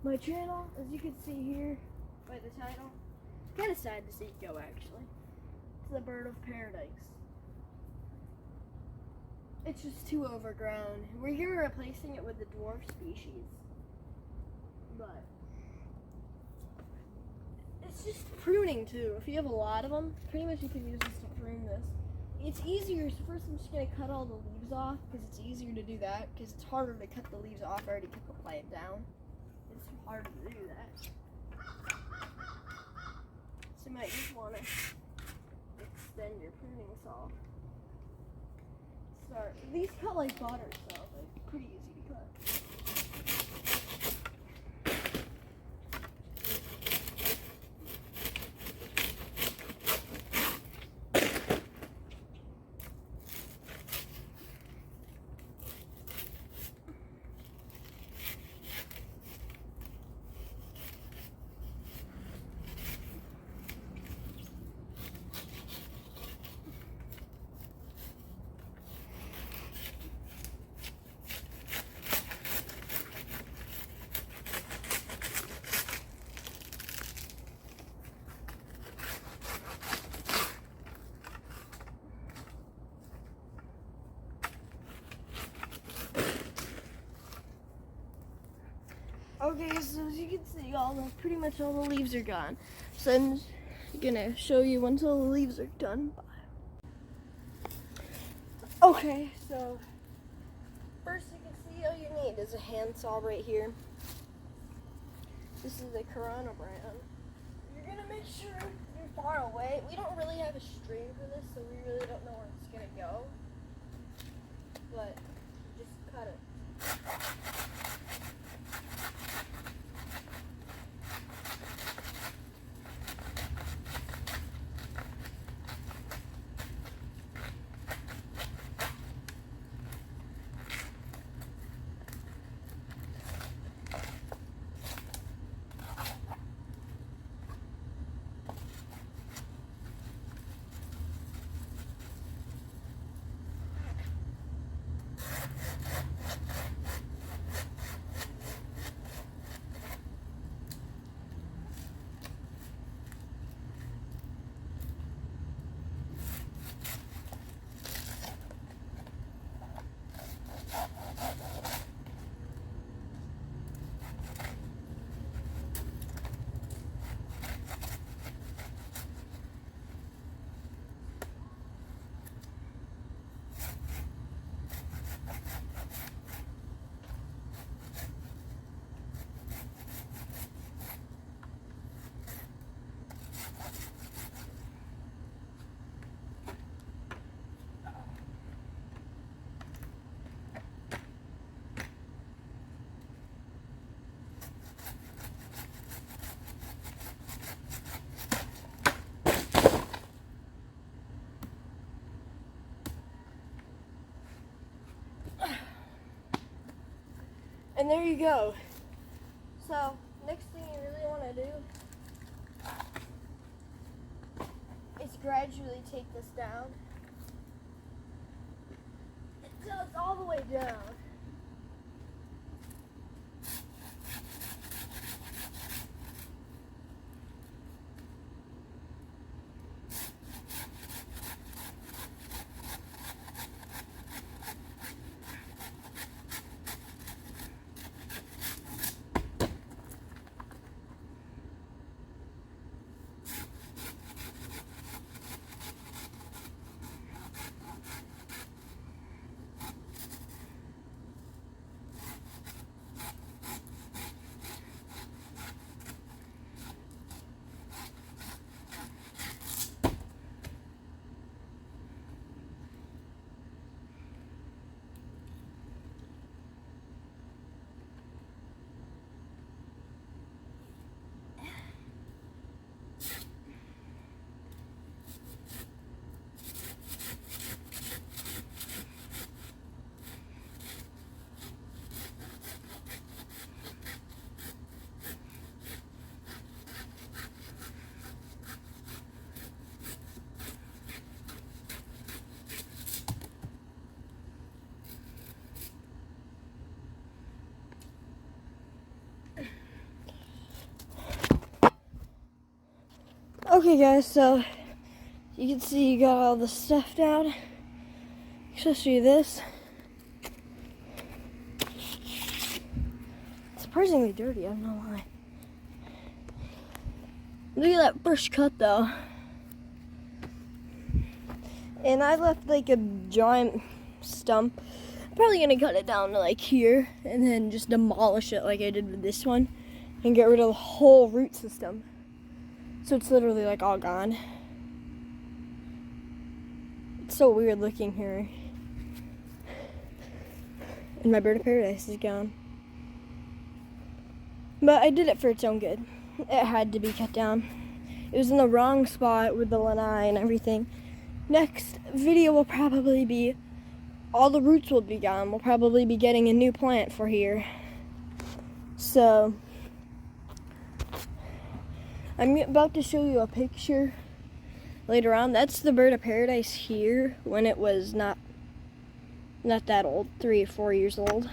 my channel, as you can see here by the title. Kind of sad to see it go, actually. It's the bird of paradise. It's just too overgrown. We're here replacing it with the dwarf species. But it's just pruning too. If you have a lot of them, pretty much you can use this to prune this. It's easier, so first I'm just going to cut all the leaves off, because it's easier to do that, because it's harder to cut the leaves off. I already cut the plant down. It's harder to do that. So you might just want to extend your pruning saw. Start. These cut like butter, so like pretty easy to cut. Okay, so as you can see, pretty much all the leaves are gone. So I'm just gonna show you once all the leaves are done. Okay, so first you can see all you need is a handsaw right here. This is the Corona brand. You're gonna make sure you're far away. We don't really have a string for this, so we really don't know where it's gonna go. But just cut it. And there you go. So, next thing you really want to do is gradually take this down until it's all the way down. Okay guys, so you can see you got all the stuff down, especially this. Surprisingly dirty, I don't know why. Look at that first cut though. And I left like a giant stump. I'm probably gonna cut it down to like here and then just demolish it like I did with this one and get rid of the whole root system. So it's literally like all gone. It's so weird looking here. And my bird of paradise is gone. But I did it for its own good. It had to be cut down. It was in the wrong spot with the lanai and everything. Next video will probably be, all the roots will be gone. We'll probably be getting a new plant for here. So, I'm about to show you a picture later on. That's the bird of paradise here when it was not that old, 3 or 4 years old.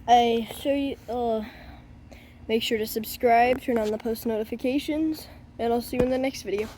I show you, make sure to subscribe, turn on the post notifications, and I'll see you in the next video.